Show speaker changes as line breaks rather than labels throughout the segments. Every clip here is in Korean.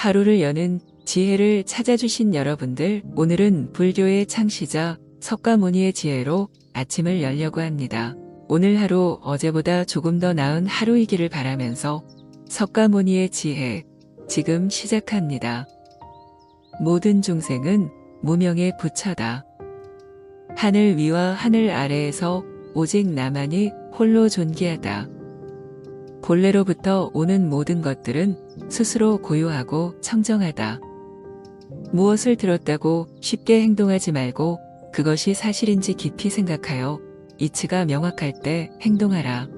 하루를 여는 지혜를 찾아주신 여러분들, 오늘은 불교의 창시자 석가모니의 지혜로 아침을 열려고 합니다. 오늘 하루 어제보다 조금 더 나은 하루이기를 바라면서 석가모니의 지혜, 지금 시작합니다. 모든 중생은 무명의 부처다. 하늘 위와 하늘 아래에서 오직 나만이 홀로 존귀하다. 본래로부터 오는 모든 것들은 스스로 고요하고 청정하다. 무엇을 들었다고 쉽게 행동하지 말고 그것이 사실인지 깊이 생각하여 이치가 명확할 때 행동하라.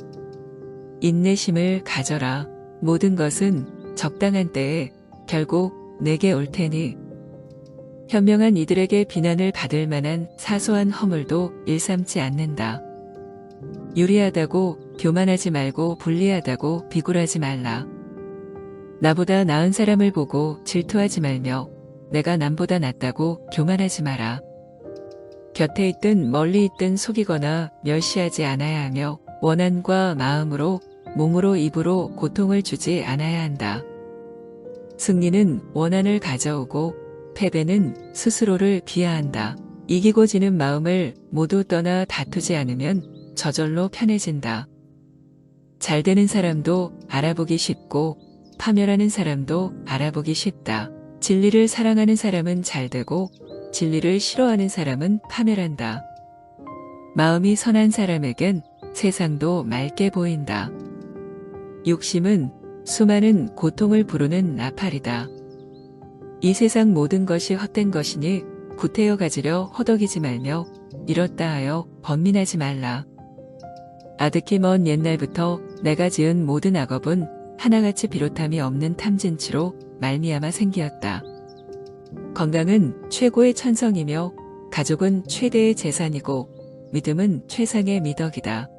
인내심을 가져라. 모든 것은 적당한 때에 결국 내게 올 테니. 현명한 이들에게 비난을 받을 만한 사소한 허물도 일삼지 않는다. 유리하다고 교만하지 말고 불리하다고 비굴하지 말라. 나보다 나은 사람을 보고 질투하지 말며 내가 남보다 낫다고 교만하지 마라. 곁에 있든 멀리 있든 속이거나 멸시하지 않아야 하며 원한과 마음으로 몸으로 입으로 고통을 주지 않아야 한다. 승리는 원한을 가져오고 패배는 스스로를 비하한다. 이기고 지는 마음을 모두 떠나 다투지 않으면 저절로 편해진다. 잘 되는 사람도 알아보기 쉽고 파멸하는 사람도 알아보기 쉽다. 진리를 사랑하는 사람은 잘 되고 진리를 싫어하는 사람은 파멸한다. 마음이 선한 사람에겐 세상도 맑게 보인다. 욕심은 수많은 고통을 부르는 나팔이다. 이 세상 모든 것이 헛된 것이니 구태여 가지려 허덕이지 말며 이렇다 하여 번민하지 말라. 아득히 먼 옛날부터 내가 지은 모든 악업은 하나같이 비롯함이 없는 탐진치로 말미암아 생기었다. 건강은 최고의 천성이며 가족은 최대의 재산이고 믿음은 최상의 미덕이다.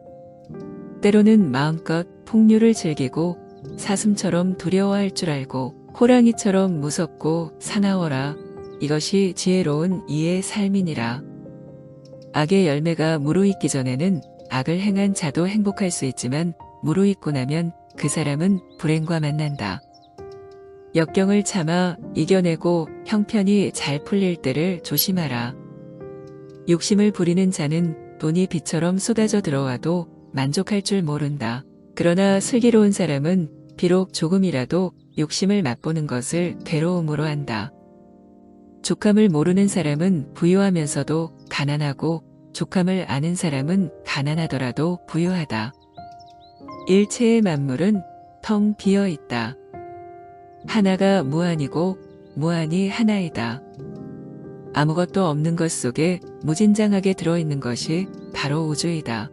때로는 마음껏 풍류를 즐기고 사슴처럼 두려워할 줄 알고 호랑이처럼 무섭고 사나워라. 이것이 지혜로운 이의 삶이니라. 악의 열매가 무르익기 전에는 악을 행한 자도 행복할 수 있지만 무르익고 나면 그 사람은 불행과 만난다. 역경을 참아 이겨내고 형편이 잘 풀릴 때를 조심하라. 욕심을 부리는 자는 돈이 비처럼 쏟아져 들어와도 만족할 줄 모른다. 그러나 슬기로운 사람은 비록 조금이라도 욕심을 맛보는 것을 괴로움으로 한다. 족함을 모르는 사람은 부유하면서도 가난하고 족함을 아는 사람은 가난하더라도 부유하다. 일체의 만물은 텅 비어 있다. 하나가 무한이고 무한이 하나이다. 아무것도 없는 것 속에 무진장하게 들어있는 것이 바로 우주이다.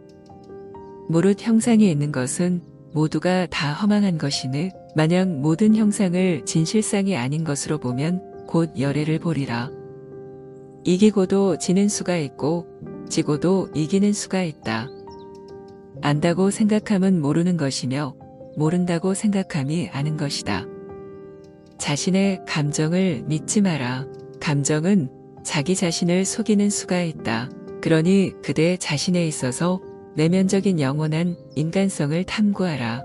무릇 형상이 있는 것은 모두가 다 허망한 것이니 만약 모든 형상을 진실상이 아닌 것으로 보면 곧 열애를 보리라. 이기고도 지는 수가 있고 지고도 이기는 수가 있다. 안다고 생각함은 모르는 것이며 모른다고 생각함이 아는 것이다. 자신의 감정을 믿지 마라. 감정은 자기 자신을 속이는 수가 있다. 그러니 그대 자신에 있어서 내면적인 영원한 인간성을 탐구하라.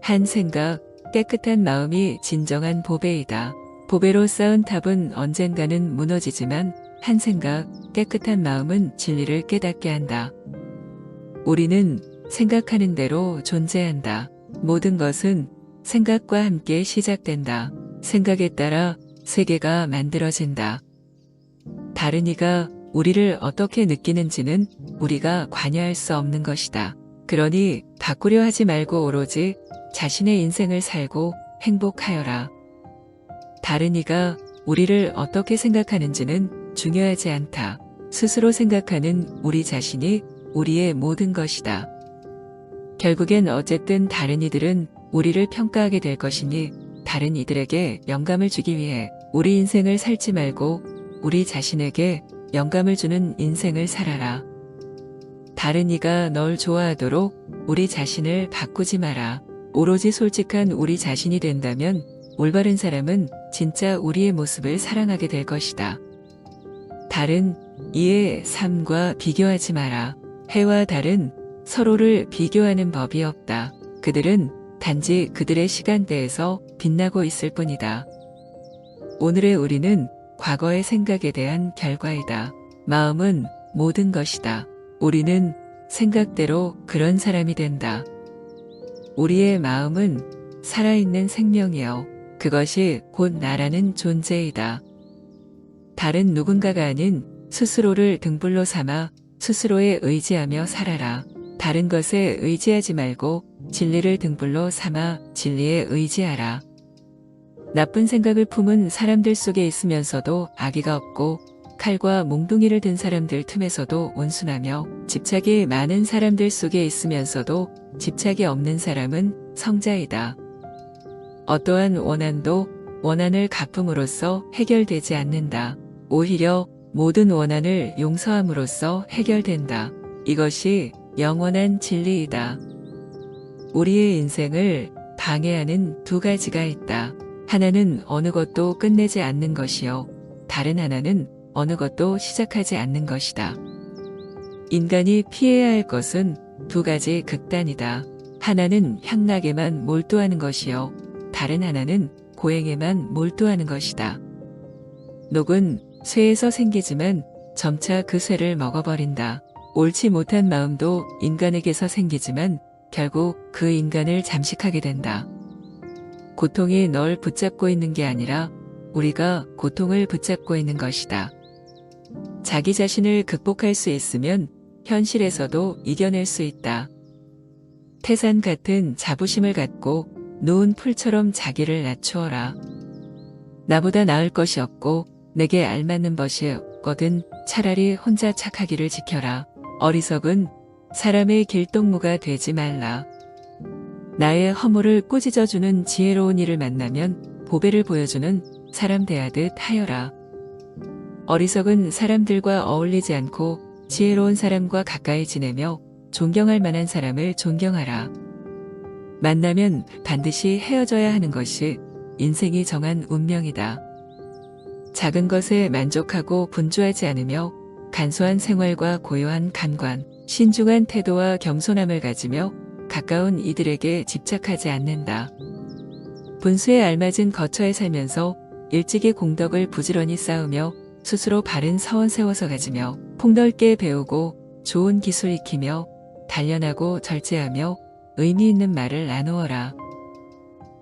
한 생각, 깨끗한 마음이 진정한 보배이다. 보배로 쌓은 탑은 언젠가는 무너지지만 한 생각, 깨끗한 마음은 진리를 깨닫게 한다. 우리는 생각하는 대로 존재한다. 모든 것은 생각과 함께 시작된다. 생각에 따라 세계가 만들어진다. 다른 이가 우리를 어떻게 느끼는지는 우리가 관여할 수 없는 것이다. 그러니 바꾸려 하지 말고 오로지 자신의 인생을 살고 행복하여라. 다른 이가 우리를 어떻게 생각하는지는 중요하지 않다. 스스로 생각하는 우리 자신이 우리의 모든 것이다. 결국엔 어쨌든 다른 이들은 우리를 평가하게 될 것이니 다른 이들에게 영감을 주기 위해 우리 인생을 살지 말고 우리 자신에게 영감을 주는 인생을 살아라. 다른 이가 널 좋아하도록 우리 자신을 바꾸지 마라. 오로지 솔직한 우리 자신이 된다면 올바른 사람은 진짜 우리의 모습을 사랑하게 될 것이다. 다른 이의 삶과 비교하지 마라. 해와 달은 서로를 비교하는 법이 없다. 그들은 단지 그들의 시간대에서 빛나고 있을 뿐이다. 오늘의 우리는 과거의 생각에 대한 결과이다. 마음은 모든 것이다. 우리는 생각대로 그런 사람이 된다. 우리의 마음은 살아있는 생명이요. 그것이 곧 나라는 존재이다. 다른 누군가가 아닌 스스로를 등불로 삼아 스스로에 의지하며 살아라. 다른 것에 의지하지 말고 진리를 등불로 삼아 진리에 의지하라. 나쁜 생각을 품은 사람들 속에 있으면서도 악의가 없고 칼과 몽둥이를 든 사람들 틈에서도 온순하며 집착이 많은 사람들 속에 있으면서도 집착이 없는 사람은 성자이다. 어떠한 원한도 원한을 갚음으로써 해결되지 않는다. 오히려 모든 원한을 용서함으로써 해결된다. 이것이 영원한 진리이다. 우리의 인생을 방해하는 두 가지가 있다. 하나는 어느 것도 끝내지 않는 것이요. 다른 하나는 어느 것도 시작하지 않는 것이다. 인간이 피해야 할 것은 두 가지 극단이다. 하나는 향락에만 몰두하는 것이요. 다른 하나는 고행에만 몰두하는 것이다. 녹은 쇠에서 생기지만 점차 그 쇠를 먹어버린다. 옳지 못한 마음도 인간에게서 생기지만 결국 그 인간을 잠식하게 된다. 고통이 널 붙잡고 있는 게 아니라 우리가 고통을 붙잡고 있는 것이다. 자기 자신을 극복할 수 있으면 현실에서도 이겨낼 수 있다. 태산 같은 자부심을 갖고 누운 풀처럼 자기를 낮추어라. 나보다 나을 것이 없고 내게 알맞는 것이 없거든 차라리 혼자 착하기를 지켜라. 어리석은 사람의 길동무가 되지 말라. 나의 허물을 꾸짖어주는 지혜로운 이를 만나면 보배를 보여주는 사람 대하듯 하여라. 어리석은 사람들과 어울리지 않고 지혜로운 사람과 가까이 지내며 존경할 만한 사람을 존경하라. 만나면 반드시 헤어져야 하는 것이 인생이 정한 운명이다. 작은 것에 만족하고 분주하지 않으며 간소한 생활과 고요한 간관, 신중한 태도와 겸손함을 가지며 가까운 이들에게 집착하지 않는다. 분수에 알맞은 거처에 살면서 일찍이 공덕을 부지런히 쌓으며 스스로 바른 서원 세워서 가지며 폭넓게 배우고 좋은 기술 익히며 단련하고 절제하며 의미 있는 말을 나누어라.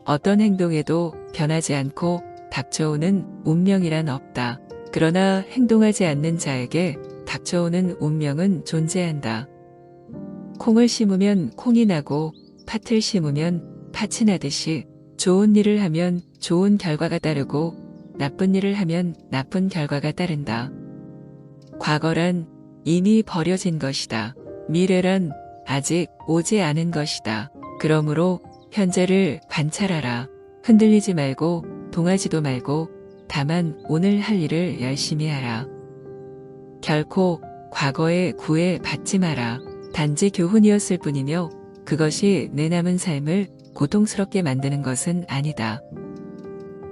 어떤 행동에도 변하지 않고 닥쳐오는 운명이란 없다. 그러나 행동하지 않는 자에게 닥쳐오는 운명은 존재한다. 콩을 심으면 콩이 나고 팥을 심으면 팥이 나듯이 좋은 일을 하면 좋은 결과가 따르고 나쁜 일을 하면 나쁜 결과가 따른다. 과거란 이미 버려진 것이다. 미래란 아직 오지 않은 것이다. 그러므로 현재를 관찰하라. 흔들리지 말고 동하지도 말고 다만 오늘 할 일을 열심히 하라. 결코 과거에 구애받지 마라. 단지 교훈이었을 뿐이며 그것이 내 남은 삶을 고통스럽게 만드는 것은 아니다.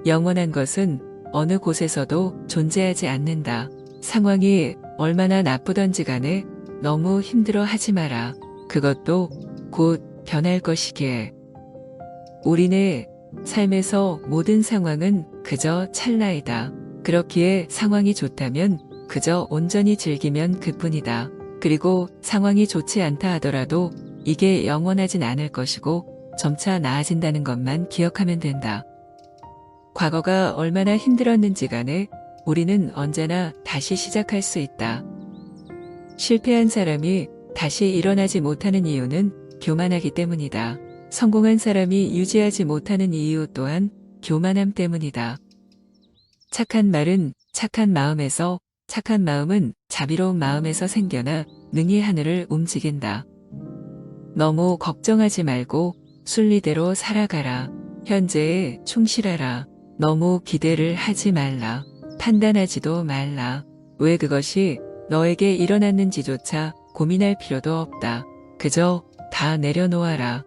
영원한 것은 어느 곳에서도 존재하지 않는다. 상황이 얼마나 나쁘던지 간에 너무 힘들어 하지 마라. 그것도 곧 변할 것이기에. 우리네 삶에서 모든 상황은 그저 찰나이다. 그렇기에 상황이 좋다면 그저 온전히 즐기면 그뿐이다. 그리고 상황이 좋지 않다 하더라도 이게 영원하진 않을 것이고 점차 나아진다는 것만 기억하면 된다. 과거가 얼마나 힘들었는지 간에 우리는 언제나 다시 시작할 수 있다. 실패한 사람이 다시 일어나지 못하는 이유는 교만하기 때문이다. 성공한 사람이 유지하지 못하는 이유 또한 교만함 때문이다. 착한 말은 착한 마음에서, 착한 마음은 자비로운 마음에서 생겨나 능히 하늘을 움직인다. 너무 걱정하지 말고 순리대로 살아가라. 현재에 충실하라. 너무 기대를 하지 말라. 판단하지도 말라. 왜 그것이 너에게 일어났는지조차 고민할 필요도 없다. 그저 다 내려놓아라.